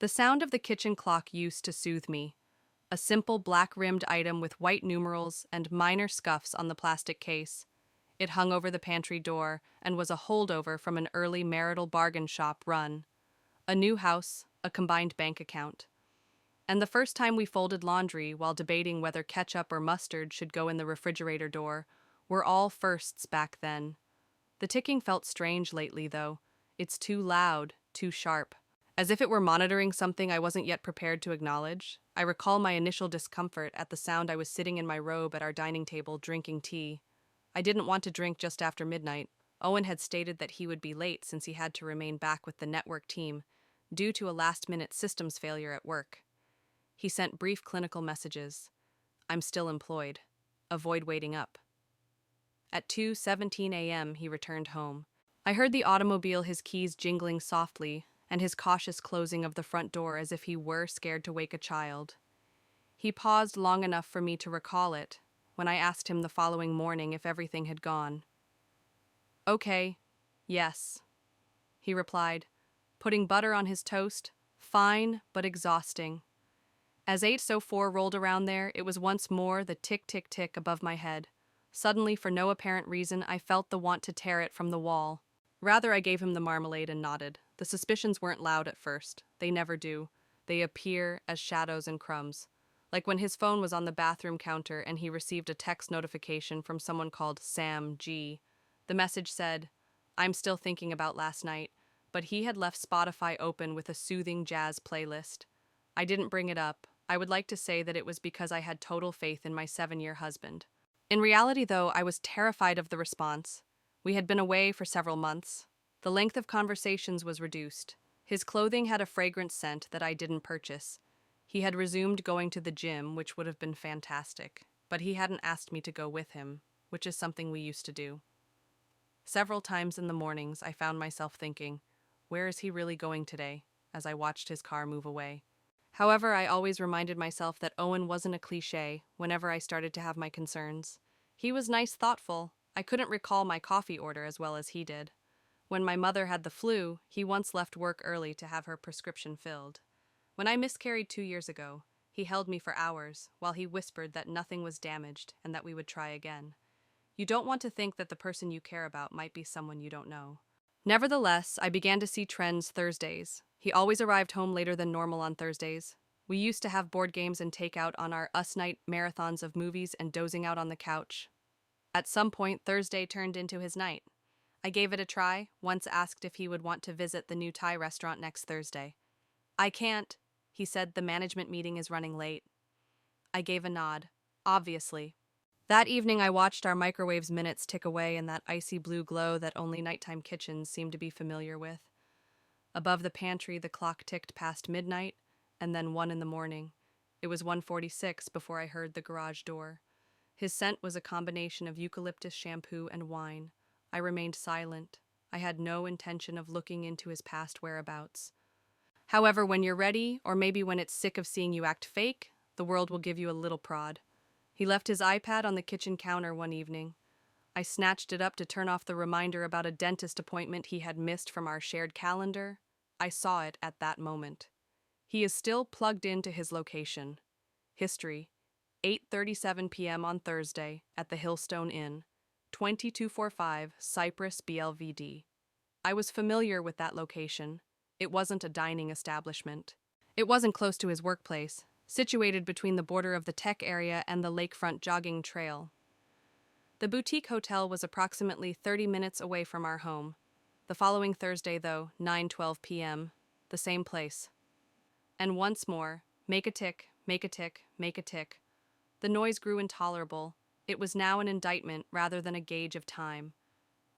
The sound of the kitchen clock used to soothe me. A simple black-rimmed item with white numerals and minor scuffs on the plastic case. It hung over the pantry door and was a holdover from an early marital bargain shop run. A new house, a combined bank account. And the first time we folded laundry while debating whether ketchup or mustard should go in the refrigerator door were all firsts back then. The ticking felt strange lately, though. It's too loud, too sharp. As if it were monitoring something I wasn't yet prepared to acknowledge. I recall my initial discomfort at the sound. I was sitting in my robe at our dining table drinking tea. I didn't want to drink just after midnight. Owen had stated that he would be late since he had to remain back with the network team due to a last-minute systems failure at work. He sent brief clinical messages. I'm still employed. Avoid waiting up. At 2:17 a.m. he returned home. I heard the automobile, his keys jingling softly, and his cautious closing of the front door as if he were scared to wake a child. He paused long enough for me to recall it when I asked him the following morning if everything had gone. Okay, yes, he replied, putting butter on his toast, fine but exhausting. As 8:04 rolled around there, it was once more the tick-tick-tick above my head. Suddenly, for no apparent reason, I felt the want to tear it from the wall. Rather, I gave him the marmalade and nodded. The suspicions weren't loud at first. They never do. They appear as shadows and crumbs. Like when his phone was on the bathroom counter and he received a text notification from someone called Sam G. The message said, I'm still thinking about last night, but he had left Spotify open with a soothing jazz playlist. I didn't bring it up. I would like to say that it was because I had total faith in my 7-year husband. In reality, though, I was terrified of the response. We had been away for several months. The length of conversations was reduced. His clothing had a fragrant scent that I didn't purchase. He had resumed going to the gym, which would have been fantastic, but he hadn't asked me to go with him, which is something we used to do. Several times in the mornings, I found myself thinking, where is he really going today, as I watched his car move away. However, I always reminded myself that Owen wasn't a cliché whenever I started to have my concerns. He was nice, thoughtful. I couldn't recall my coffee order as well as he did. When my mother had the flu, he once left work early to have her prescription filled. When I miscarried 2 years ago, he held me for hours while he whispered that nothing was damaged and that we would try again. You don't want to think that the person you care about might be someone you don't know. Nevertheless, I began to see trends Thursdays. He always arrived home later than normal on Thursdays. We used to have board games and takeout on our us night marathons of movies and dozing out on the couch. At some point, Thursday turned into his night. I gave it a try, once asked if he would want to visit the new Thai restaurant next Thursday. I can't, he said, the management meeting is running late. I gave a nod. Obviously. That evening I watched our microwave's minutes tick away in that icy blue glow that only nighttime kitchens seem to be familiar with. Above the pantry the clock ticked past midnight, and then 1 in the morning. It was 1:46 before I heard the garage door. His scent was a combination of eucalyptus shampoo and wine. I remained silent. I had no intention of looking into his past whereabouts. However, when you're ready, or maybe when it's sick of seeing you act fake, the world will give you a little prod. He left his iPad on the kitchen counter one evening. I snatched it up to turn off the reminder about a dentist appointment he had missed from our shared calendar. I saw it at that moment. He is still plugged into his location. History: 8:37 p.m. on Thursday at the Hillstone Inn, 2245 Cypress BLVD. I was familiar with that location. It wasn't a dining establishment. It wasn't close to his workplace, situated between the border of the tech area and the lakefront jogging trail. The boutique hotel was approximately 30 minutes away from our home. The following Thursday, though, 9:12 p.m., the same place. And once more, make a tick, make a tick, make a tick. The noise grew intolerable. It was now an indictment rather than a gauge of time.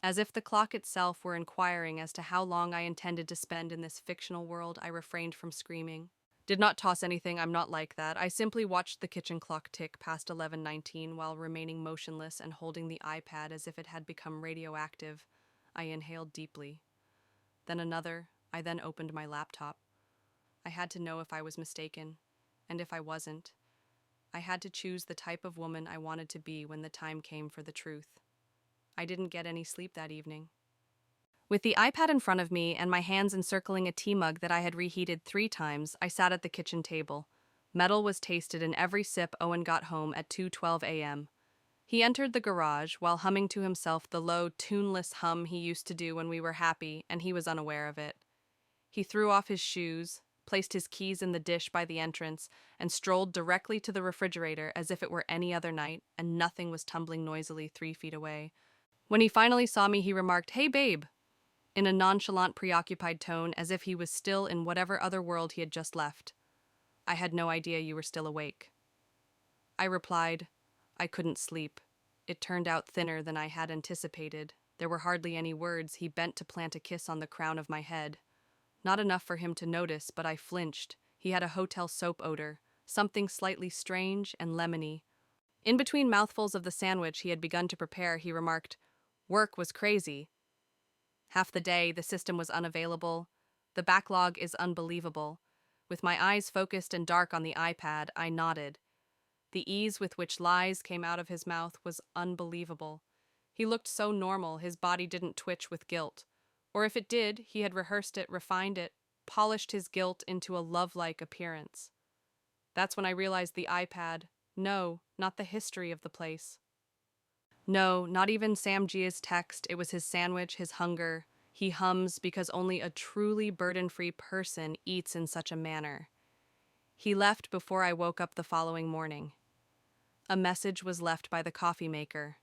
As if the clock itself were inquiring as to how long I intended to spend in this fictional world, I refrained from screaming. Did not toss anything, I'm not like that. I simply watched the kitchen clock tick past 11:19 while remaining motionless and holding the iPad as if it had become radioactive. I inhaled deeply. Then another. I then opened my laptop. I had to know if I was mistaken, and if I wasn't. I had to choose the type of woman I wanted to be when the time came for the truth. I didn't get any sleep that evening. With the iPad in front of me and my hands encircling a tea mug that I had reheated 3 times, I sat at the kitchen table. Metal was tasted in every sip Owen got home at 2:12 a.m. He entered the garage while humming to himself the low, tuneless hum he used to do when we were happy, and he was unaware of it. He threw off his shoes, placed his keys in the dish by the entrance, and strolled directly to the refrigerator as if it were any other night and nothing was tumbling noisily 3 feet away. When he finally saw me, he remarked, "Hey, babe," in a nonchalant, preoccupied tone, as if he was still in whatever other world he had just left. "I had no idea you were still awake." I replied, "I couldn't sleep." It turned out thinner than I had anticipated. There were hardly any words. He bent to plant a kiss on the crown of my head. Not enough for him to notice, but I flinched. He had a hotel soap odor, something slightly strange and lemony. In between mouthfuls of the sandwich he had begun to prepare, he remarked, "Work was crazy. Half the day, the system was unavailable. The backlog is unbelievable." With my eyes focused and dark on the iPad, I nodded. The ease with which lies came out of his mouth was unbelievable. He looked so normal, his body didn't twitch with guilt. Or if it did, he had rehearsed it, refined it, polished his guilt into a love-like appearance. That's when I realized the iPad. No, not the history of the place. No, not even Sam Gia's text. It was his sandwich, his hunger. He hums because only a truly burden-free person eats in such a manner. He left before I woke up the following morning. A message was left by the coffee maker.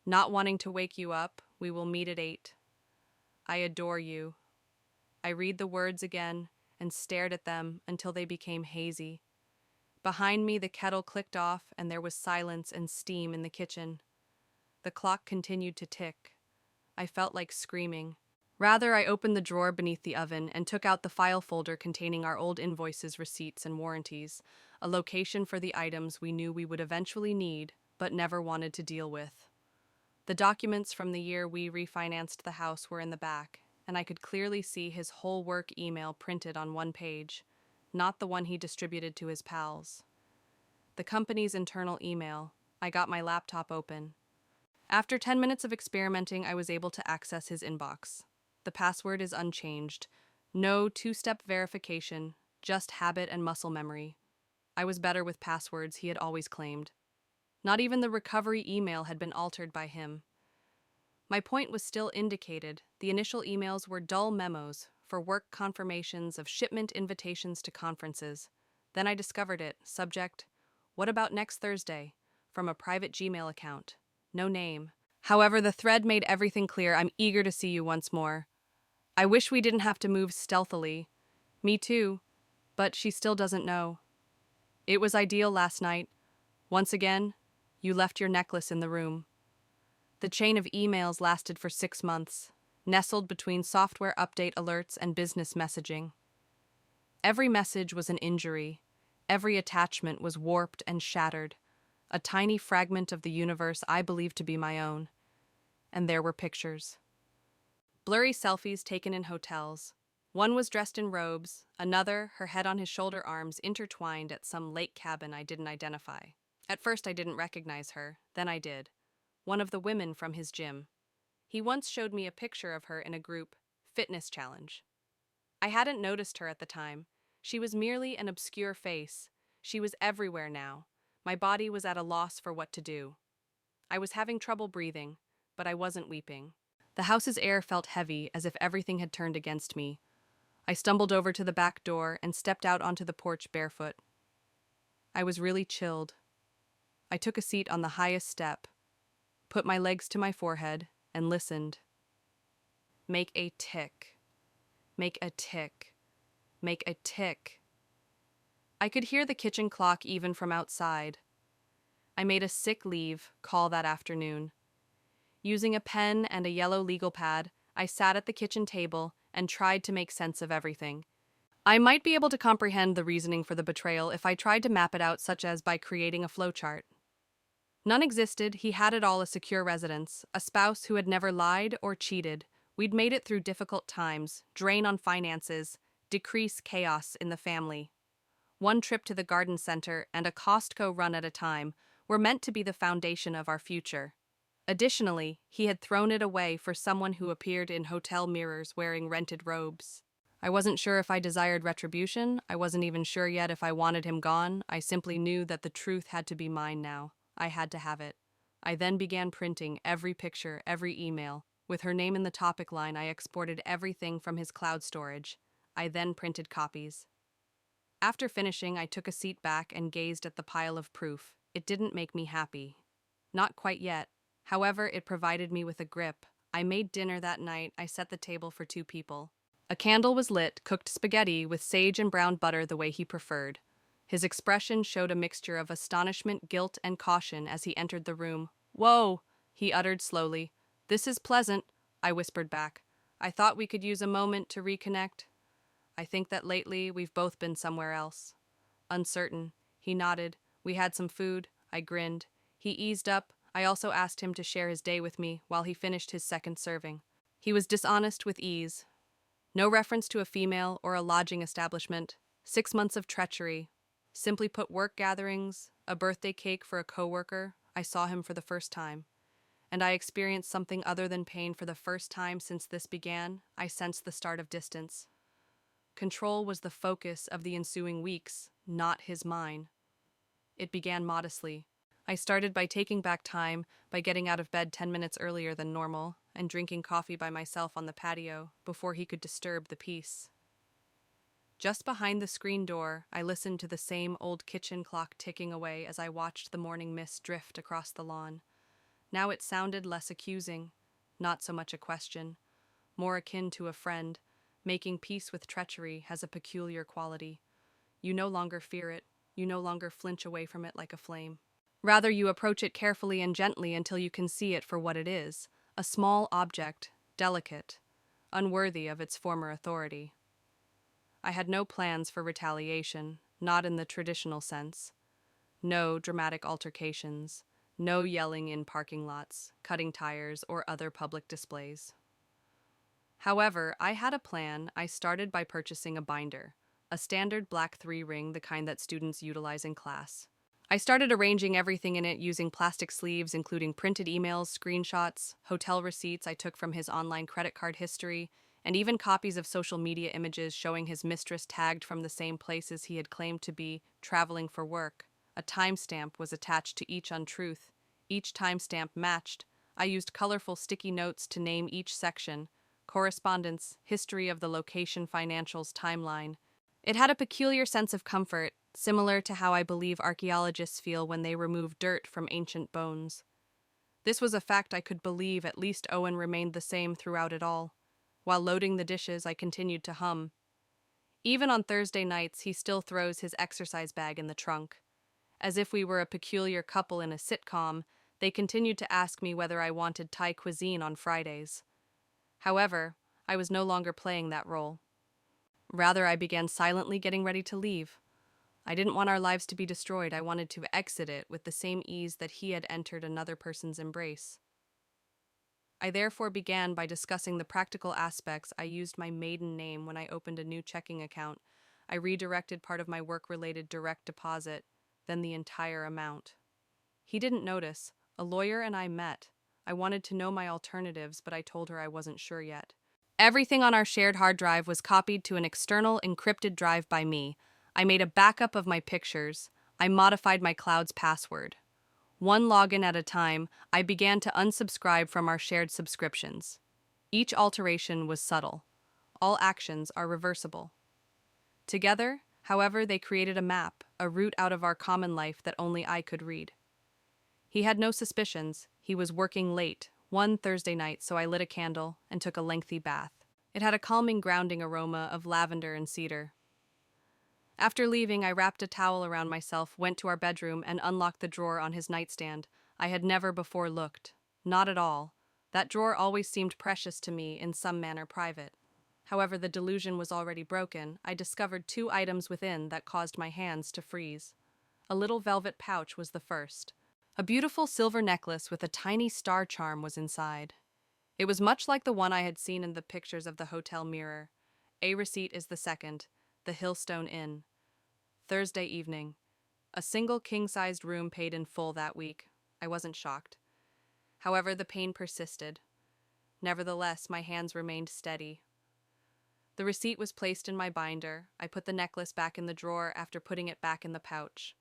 "Not wanting to wake you up, we will meet at 8. I adore you." I read the words again and stared at them until they became hazy. Behind me, the kettle clicked off and there was silence and steam in the kitchen. The clock continued to tick. I felt like screaming. Rather, I opened the drawer beneath the oven and took out the file folder containing our old invoices, receipts, and warranties, a location for the items we knew we would eventually need, but never wanted to deal with. The documents from the year we refinanced the house were in the back, and I could clearly see his whole work email printed on one page, not the one he distributed to his pals. The company's internal email. I got my laptop open. After 10 minutes of experimenting, I was able to access his inbox. The password is unchanged. No two-step verification, just habit and muscle memory. I was better with passwords, he had always claimed. Not even the recovery email had been altered by him. My point was still indicated. The initial emails were dull memos for work confirmations of shipment invitations to conferences. Then I discovered it. Subject, "What about next Thursday?" from a private Gmail account. No name. However, the thread made everything clear. "I'm eager to see you once more. I wish we didn't have to move stealthily." Me too, but she still doesn't know. "It was ideal last night. Once again, you left your necklace in the room." The chain of emails lasted for 6 months, nestled between software update alerts and business messaging. Every message was an injury. Every attachment was warped and shattered. A tiny fragment of the universe I believed to be my own. And there were pictures. Blurry selfies taken in hotels. One was dressed in robes, another, her head on his shoulder arms, intertwined at some lake cabin I didn't identify. At first I didn't recognize her, then I did. One of the women from his gym. He once showed me a picture of her in a group fitness challenge. I hadn't noticed her at the time. She was merely an obscure face. She was everywhere now. My body was at a loss for what to do. I was having trouble breathing, but I wasn't weeping. The house's air felt heavy, as if everything had turned against me. I stumbled over to the back door and stepped out onto the porch barefoot. I was really chilled. I took a seat on the highest step, put my legs to my forehead, and listened. Make a tick. Make a tick. Make a tick. I could hear the kitchen clock even from outside. I made a sick leave call that afternoon. Using a pen and a yellow legal pad, I sat at the kitchen table and tried to make sense of everything. I might be able to comprehend the reasoning for the betrayal if I tried to map it out, such as by creating a flowchart. None existed. He had it all: a secure residence, a spouse who had never lied or cheated. We'd made it through difficult times, drain on finances, decrease chaos in the family. One trip to the garden center and a Costco run at a time were meant to be the foundation of our future. Additionally, he had thrown it away for someone who appeared in hotel mirrors wearing rented robes. I wasn't sure if I desired retribution. I wasn't even sure yet if I wanted him gone. I simply knew that the truth had to be mine now. I had to have it. I then began printing every picture, every email. With her name in the topic line, I exported everything from his cloud storage. I then printed copies. After finishing, I took a seat back and gazed at the pile of proof. It didn't make me happy. Not quite yet. However, it provided me with a grip. I made dinner that night. I set the table for 2 people. A candle was lit, cooked spaghetti with sage and brown butter the way he preferred. His expression showed a mixture of astonishment, guilt, and caution as he entered the room. "Whoa," he uttered slowly. "This is pleasant," I whispered back. "I thought we could use a moment to reconnect. I think that lately we've both been somewhere else." Uncertain. He nodded. We had some food. I grinned. He eased up. I also asked him to share his day with me while he finished his second serving. He was dishonest with ease. No reference to a female or a lodging establishment. 6 months of treachery. Simply put, work gatherings, a birthday cake for a coworker. I saw him for the first time. And I experienced something other than pain for the first time since this began. I sensed the start of distance. Control was the focus of the ensuing weeks, not his mine. It began modestly. I started by taking back time, by getting out of bed 10 minutes earlier than normal, and drinking coffee by myself on the patio before he could disturb the peace. Just behind the screen door, I listened to the same old kitchen clock ticking away as I watched the morning mist drift across the lawn. Now it sounded less accusing, not so much a question, more akin to a friend. Making peace with treachery has a peculiar quality. You no longer fear it, you no longer flinch away from it like a flame. Rather, you approach it carefully and gently until you can see it for what it is, a small object, delicate, unworthy of its former authority. I had no plans for retaliation, not in the traditional sense. No dramatic altercations, no yelling in parking lots, cutting tires, or other public displays. However, I had a plan. I started by purchasing a binder, a standard black 3-ring, the kind that students utilize in class. I started arranging everything in it using plastic sleeves, including printed emails, screenshots, hotel receipts I took from his online credit card history, and even copies of social media images showing his mistress tagged from the same places he had claimed to be traveling for work. A timestamp was attached to each untruth. Each timestamp matched. I used colorful sticky notes to name each section: correspondence, history of the location, financials, timeline. It had a peculiar sense of comfort, similar to how I believe archaeologists feel when they remove dirt from ancient bones. This was a fact I could believe. At least Owen remained the same throughout it all. While loading the dishes, I continued to hum. Even on Thursday nights, he still throws his exercise bag in the trunk. As if we were a peculiar couple in a sitcom, they continued to ask me whether I wanted Thai cuisine on Fridays. However, I was no longer playing that role. Rather, I began silently getting ready to leave. I didn't want our lives to be destroyed. I wanted to exit it with the same ease that he had entered another person's embrace. I therefore began by discussing the practical aspects. I used my maiden name when I opened a new checking account. I redirected part of my work-related direct deposit, then the entire amount. He didn't notice. A lawyer and I met. I wanted to know my alternatives, but I told her I wasn't sure yet. Everything on our shared hard drive was copied to an external encrypted drive by me. I made a backup of my pictures. I modified my cloud's password. One login at a time, I began to unsubscribe from our shared subscriptions. Each alteration was subtle. All actions are reversible. Together, however, they created a map, a route out of our common life that only I could read. He had no suspicions. He was working late, one Thursday night, so I lit a candle and took a lengthy bath. It had a calming, grounding aroma of lavender and cedar. After leaving, I wrapped a towel around myself, went to our bedroom, and unlocked the drawer on his nightstand. I had never before looked. Not at all. That drawer always seemed precious to me, in some manner private. However, the delusion was already broken. I discovered 2 items within that caused my hands to freeze. A little velvet pouch was the first. A beautiful silver necklace with a tiny star charm was inside. It was much like the one I had seen in the pictures of the hotel mirror. A receipt is the second, the Hillstone Inn. Thursday evening. A single king-sized room paid in full that week. I wasn't shocked. However, the pain persisted. Nevertheless, my hands remained steady. The receipt was placed in my binder. I put the necklace back in the drawer after putting it back in the pouch.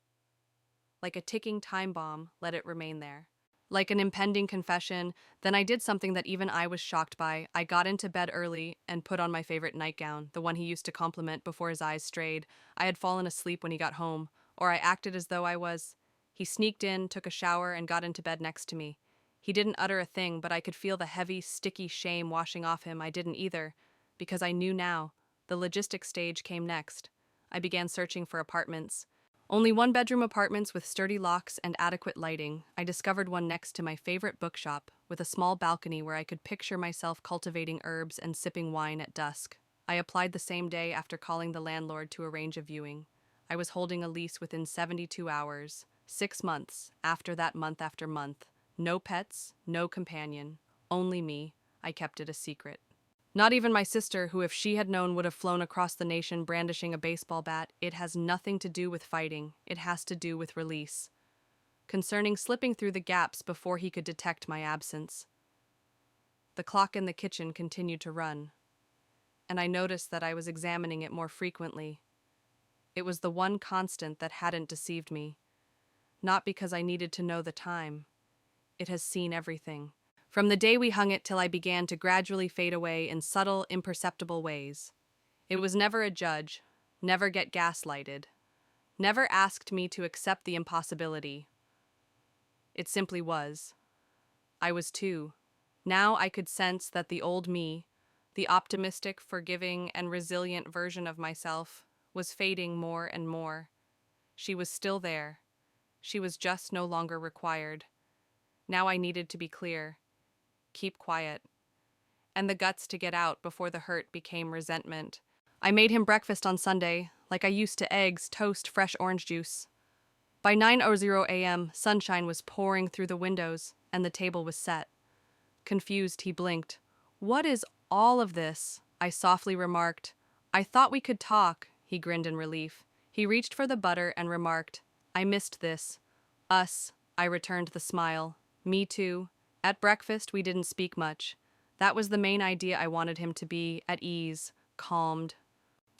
Like a ticking time bomb, let it remain there. Like an impending confession, then I did something that even I was shocked by. I got into bed early and put on my favorite nightgown, the one he used to compliment before his eyes strayed. I had fallen asleep when he got home, or I acted as though I was. He sneaked in, took a shower, and got into bed next to me. He didn't utter a thing, but I could feel the heavy, sticky shame washing off him. I didn't either, because I knew now. The logistics stage came next. I began searching for apartments. Only one-bedroom apartments with sturdy locks and adequate lighting. I discovered one next to my favorite bookshop, with a small balcony where I could picture myself cultivating herbs and sipping wine at dusk. I applied the same day after calling the landlord to arrange a viewing. I was holding a lease within 72 hours, 6 months, after that month after month. No pets, no companion, only me. I kept it a secret. Not even my sister, who if she had known would have flown across the nation brandishing a baseball bat. It has nothing to do with fighting. It has to do with release. Concerning slipping through the gaps before he could detect my absence. The clock in the kitchen continued to run, and I noticed that I was examining it more frequently. It was the one constant that hadn't deceived me. Not because I needed to know the time. It has seen everything. From the day we hung it till I began to gradually fade away in subtle, imperceptible ways. It was never a judge, never get gaslighted, never asked me to accept the impossibility. It simply was. I was too. Now I could sense that the old me, the optimistic, forgiving, and resilient version of myself, was fading more and more. She was still there. She was just no longer required. Now I needed to be clear. Keep quiet. And the guts to get out before the hurt became resentment. I made him breakfast on Sunday, like I used to eggs, toast, fresh orange juice. By 9:00 a.m., sunshine was pouring through the windows, and the table was set. Confused, he blinked. "What is all of this?" I softly remarked. "I thought we could talk," he grinned in relief. He reached for the butter and remarked, "I missed this." "Us," I returned the smile. "Me too." At breakfast, we didn't speak much. That was the main idea. I wanted him to be at ease, calmed.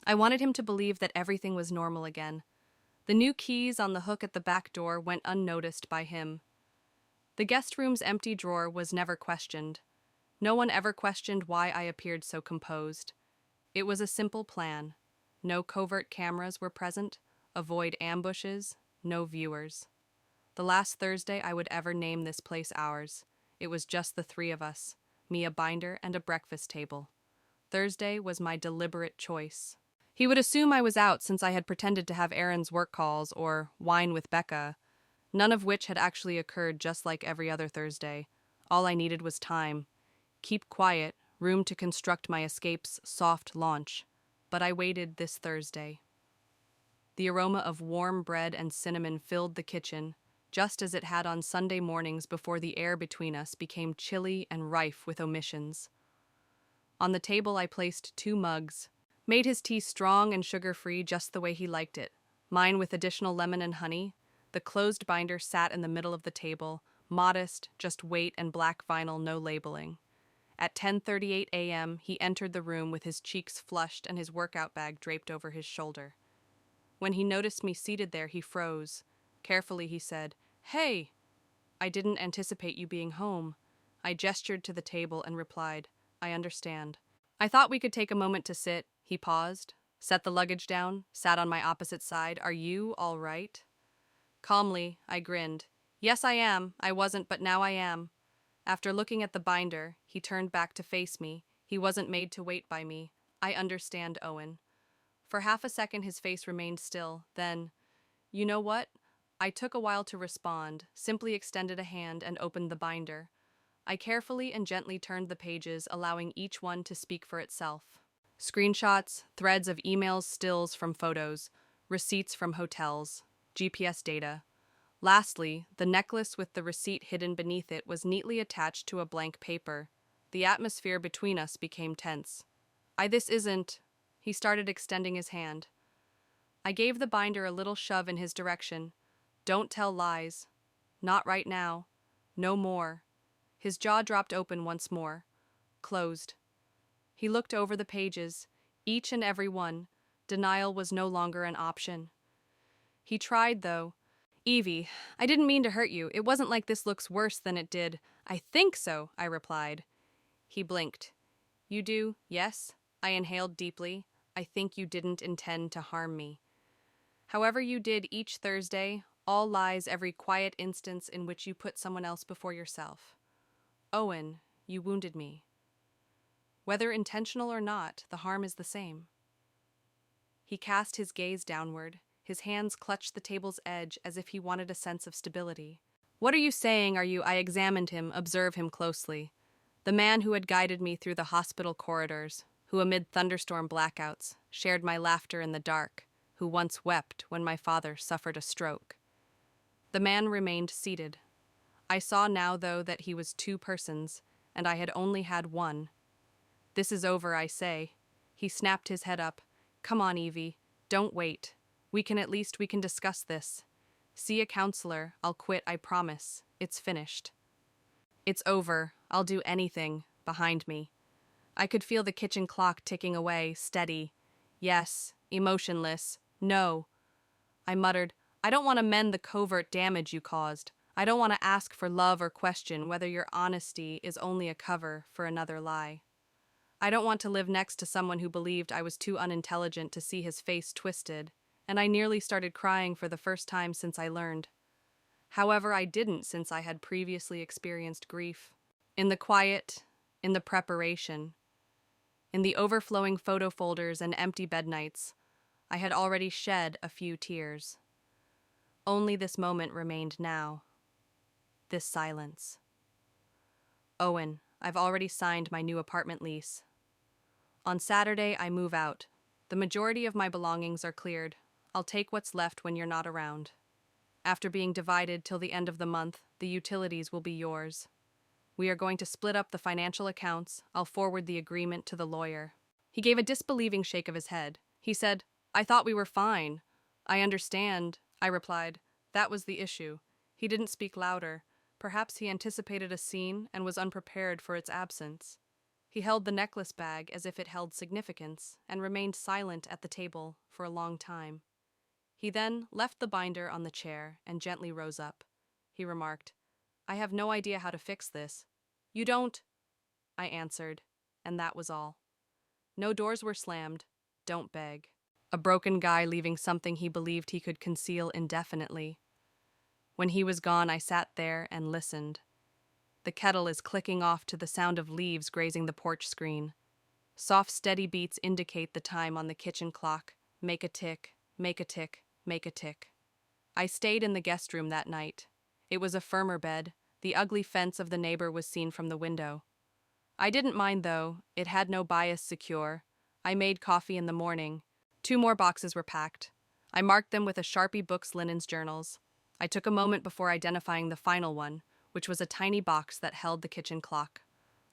I wanted him to believe that everything was normal again. The new keys on the hook at the back door went unnoticed by him. The guest room's empty drawer was never questioned. No one ever questioned why I appeared so composed. It was a simple plan. No covert cameras were present, avoid ambushes, no viewers. The last Thursday I would ever name this place ours. It was just the three of us, me, a binder, and a breakfast table. Thursday was my deliberate choice. He would assume I was out since I had pretended to have Aaron's work calls or wine with Becca, none of which had actually occurred, just like every other Thursday. All I needed was time. Keep quiet, room to construct my escape's soft launch. But I waited this Thursday. The aroma of warm bread and cinnamon filled the kitchen, just as it had on Sunday mornings before the air between us became chilly and rife with omissions. On the table I placed 2 mugs, made his tea strong and sugar-free just the way he liked it, mine with additional lemon and honey. The closed binder sat in the middle of the table, modest, just weight and black vinyl, no labeling. At 10:38 a.m., he entered the room with his cheeks flushed and his workout bag draped over his shoulder. When he noticed me seated there, he froze. Carefully, he said, "Hey!" "I didn't anticipate you being home." I gestured to the table and replied, "I understand." "I thought we could take a moment to sit." He paused, set the luggage down, sat on my opposite side. "Are you all right?" Calmly, I grinned. "Yes, I am. I wasn't, but now I am." After looking at the binder, he turned back to face me. He wasn't made to wait by me. "I understand, Owen." For half a second his face remained still. Then, "You know what?" I took a while to respond, simply extended a hand and opened the binder. I carefully and gently turned the pages, allowing each one to speak for itself. Screenshots, threads of emails, stills from photos, receipts from hotels, GPS data. Lastly, the necklace with the receipt hidden beneath it was neatly attached to a blank paper. The atmosphere between us became tense. This isn't..." He started extending his hand. I gave the binder a little shove in his direction. "Don't tell lies. Not right now. No more." His jaw dropped open once more. Closed. He looked over the pages, each and every one. Denial was no longer an option. He tried, though. Evie, I didn't mean to hurt you. It wasn't like this looks worse than it did. I think so, I replied. He blinked. You do, yes? I inhaled deeply. I think you didn't intend to harm me. However you did each Thursday, all lies every quiet instance in which you put someone else before yourself. Owen, you wounded me. Whether intentional or not, the harm is the same. He cast his gaze downward. His hands clutched the table's edge as if he wanted a sense of stability. What are you saying, are you? I examined him, observed him closely. The man who had guided me through the hospital corridors, who amid thunderstorm blackouts, shared my laughter in the dark, who once wept when my father suffered a stroke. The man remained seated. I saw now, though, that he was two persons, and I had only had one. This is over, I say. He snapped his head up. Come on, Evie. Don't wait. We can discuss this. See a counselor. I'll quit, I promise. It's finished. It's over. I'll do anything. Behind me. I could feel the kitchen clock ticking away, steady. Yes, emotionless. No. I muttered, I don't want to mend the covert damage you caused. I don't want to ask for love or question whether your honesty is only a cover for another lie. I don't want to live next to someone who believed I was too unintelligent to see his face twisted, and I nearly started crying for the first time since I learned. However, I didn't, since I had previously experienced grief. In the quiet, in the preparation, in the overflowing photo folders and empty bed nights, I had already shed a few tears. Only this moment remained now. This silence. Owen, I've already signed my new apartment lease. On Saturday, I move out. The majority of my belongings are cleared. I'll take what's left when you're not around. After being divided till the end of the month, the utilities will be yours. We are going to split up the financial accounts. I'll forward the agreement to the lawyer. He gave a disbelieving shake of his head. He said, I thought we were fine. I understand, I replied. That was the issue. He didn't speak louder. Perhaps he anticipated a scene and was unprepared for its absence. He held the necklace bag as if it held significance and remained silent at the table for a long time. He then left the binder on the chair and gently rose up. He remarked, I have no idea how to fix this. You don't? I answered, and that was all. No doors were slammed. Don't beg. A broken guy leaving something he believed he could conceal indefinitely. When he was gone, I sat there and listened. The kettle is clicking off to the sound of leaves grazing the porch screen. Soft, steady beats indicate the time on the kitchen clock. Make a tick, make a tick, make a tick. I stayed in the guest room that night. It was a firmer bed. The ugly fence of the neighbor was seen from the window. I didn't mind, though. It had no bias secure. I made coffee in the morning. 2 more boxes were packed. I marked them with a Sharpie books, linens, journals. I took a moment before identifying the final one, which was a tiny box that held the kitchen clock.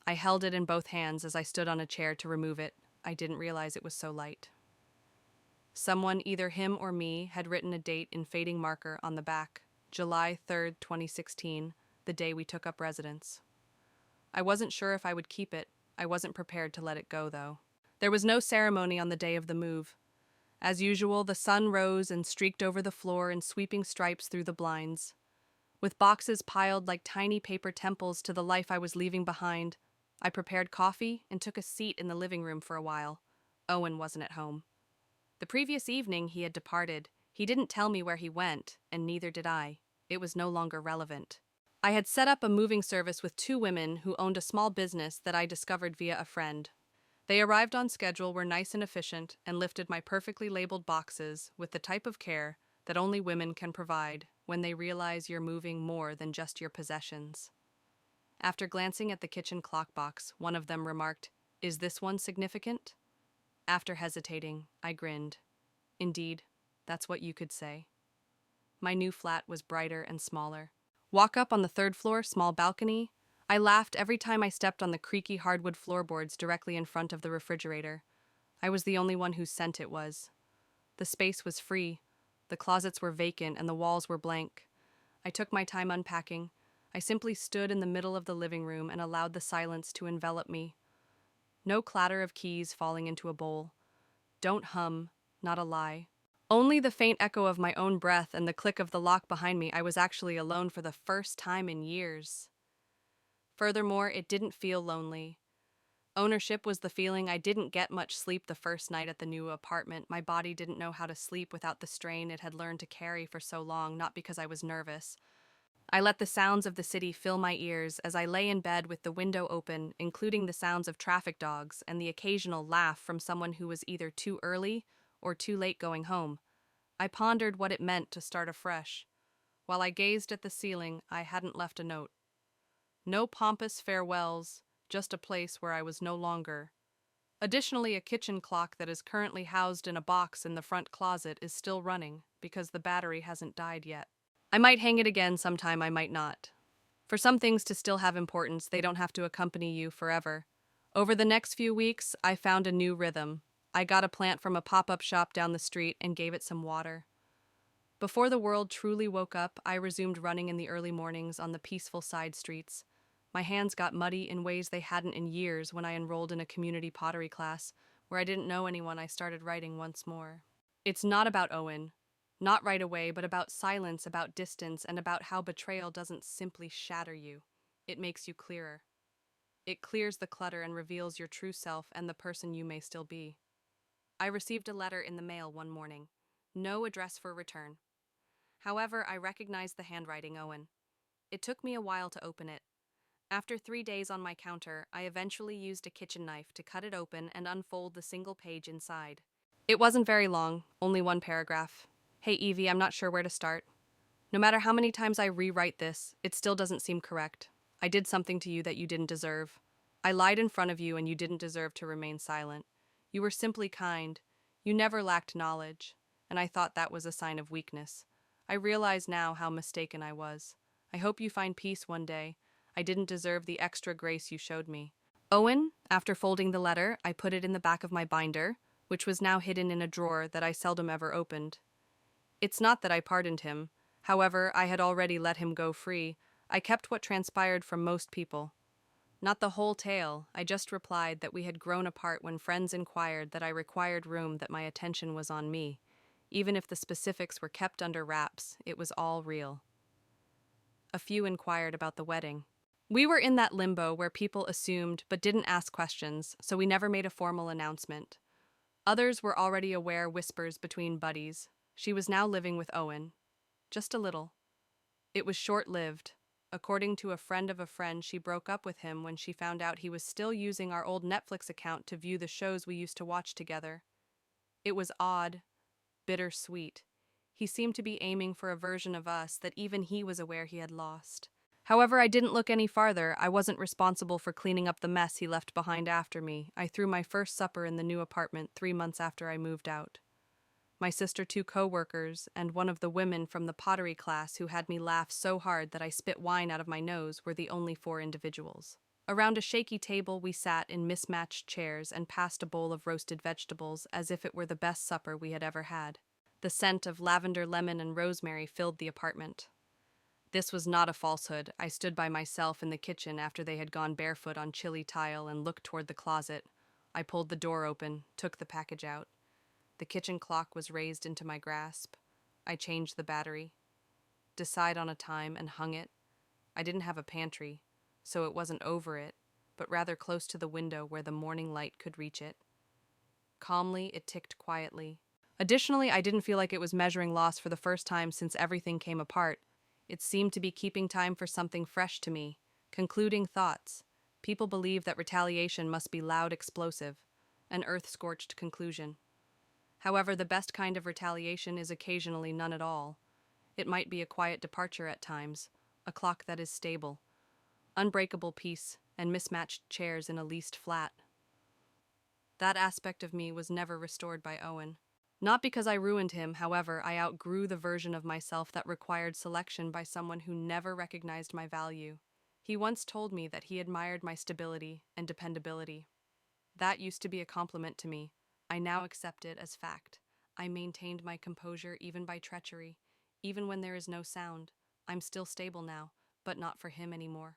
I held it in both hands as I stood on a chair to remove it. I didn't realize it was so light. Someone, either him or me, had written a date in fading marker on the back, July 3rd, 2016, the day we took up residence. I wasn't sure if I would keep it. I wasn't prepared to let it go, though. There was no ceremony on the day of the move. As usual, the sun rose and streaked over the floor in sweeping stripes through the blinds. With boxes piled like tiny paper temples to the life I was leaving behind, I prepared coffee and took a seat in the living room for a while. Owen wasn't at home. The previous evening he had departed. He didn't tell me where he went, and neither did I. It was no longer relevant. I had set up a moving service with 2 women who owned a small business that I discovered via a friend. They arrived on schedule, were nice and efficient, and lifted my perfectly labeled boxes with the type of care that only women can provide when they realize you're moving more than just your possessions. After glancing at the kitchen clock box, one of them remarked, "Is this one significant?" After hesitating, I grinned. Indeed, that's what you could say. My new flat was brighter and smaller. Walk up on the 3rd floor, small balcony. I laughed every time I stepped on the creaky hardwood floorboards directly in front of the refrigerator. I was the only one whose scent it was. The space was free. The closets were vacant and the walls were blank. I took my time unpacking. I simply stood in the middle of the living room and allowed the silence to envelop me. No clatter of keys falling into a bowl. Don't hum, not a lie. Only the faint echo of my own breath and the click of the lock behind me. I was actually alone for the first time in years. Furthermore, it didn't feel lonely. Ownership was the feeling. I didn't get much sleep the first night at the new apartment. My body didn't know how to sleep without the strain it had learned to carry for so long, not because I was nervous. I let the sounds of the city fill my ears as I lay in bed with the window open, including the sounds of traffic dogs and the occasional laugh from someone who was either too early or too late going home. I pondered what it meant to start afresh. While I gazed at the ceiling, I hadn't left a note. No pompous farewells, just a place where I was no longer. Additionally, a kitchen clock that is currently housed in a box in the front closet is still running because the battery hasn't died yet. I might hang it again sometime, I might not. For some things to still have importance, they don't have to accompany you forever. Over the next few weeks, I found a new rhythm. I got a plant from a pop-up shop down the street and gave it some water. Before the world truly woke up, I resumed running in the early mornings on the peaceful side streets. My hands got muddy in ways they hadn't in years when I enrolled in a community pottery class, where I didn't know anyone. I started writing once more. It's not about Owen. Not right away, but about silence, about distance, and about how betrayal doesn't simply shatter you. It makes you clearer. It clears the clutter and reveals your true self and the person you may still be. I received a letter in the mail one morning. No address for return. However, I recognized the handwriting. Owen. It took me a while to open it. After 3 days on my counter, I eventually used a kitchen knife to cut it open and unfold the single page inside. It wasn't very long, only one paragraph. Hey Evie, I'm not sure where to start. No matter how many times I rewrite this, it still doesn't seem correct. I did something to you that you didn't deserve. I lied in front of you and you didn't deserve to remain silent. You were simply kind. You never lacked knowledge, and I thought that was a sign of weakness. I realize now how mistaken I was. I hope you find peace one day. I didn't deserve the extra grace you showed me. Owen, after folding the letter, I put it in the back of my binder, which was now hidden in a drawer that I seldom ever opened. It's not that I pardoned him. However, I had already let him go free. I kept what transpired from most people. Not the whole tale. I just replied that we had grown apart when friends inquired that I required room, that my attention was on me. Even if the specifics were kept under wraps, it was all real. A few inquired about the wedding. We were in that limbo where people assumed but didn't ask questions, so we never made a formal announcement. Others were already aware, whispers between buddies. She was now living with Owen. Just a little. It was short-lived. According to a friend of a friend, she broke up with him when she found out he was still using our old Netflix account to view the shows we used to watch together. It was odd, bittersweet. He seemed to be aiming for a version of us that even he was aware he had lost. However, I didn't look any farther. I wasn't responsible for cleaning up the mess he left behind after me. I threw my first supper in the new apartment 3 months after I moved out. My sister, 2 co-workers, and one of the women from the pottery class who had me laugh so hard that I spit wine out of my nose were the only 4 individuals. Around a shaky table we sat in mismatched chairs and passed a bowl of roasted vegetables as if it were the best supper we had ever had. The scent of lavender, lemon, and rosemary filled the apartment. This was not a falsehood. I stood by myself in the kitchen after they had gone barefoot on chilly tile and looked toward the closet. I pulled the door open, took the package out. The kitchen clock was raised into my grasp. I changed the battery, decided on a time, and hung it. I didn't have a pantry, so it wasn't over it, but rather close to the window where the morning light could reach it. Calmly, it ticked quietly. Additionally, I didn't feel like it was measuring loss for the first time since everything came apart. It seemed to be keeping time for something fresh to me. Concluding thoughts. People believe that retaliation must be loud, explosive, an earth-scorched conclusion. However, the best kind of retaliation is occasionally none at all. It might be a quiet departure at times, a clock that is stable, unbreakable peace, and mismatched chairs in a leased flat. That aspect of me was never restored by Owen. Not because I ruined him, however, I outgrew the version of myself that required selection by someone who never recognized my value. He once told me that he admired my stability and dependability. That used to be a compliment to me. I now accept it as fact. I maintained my composure even by treachery. Even when there is no sound, I'm still stable now, but not for him anymore.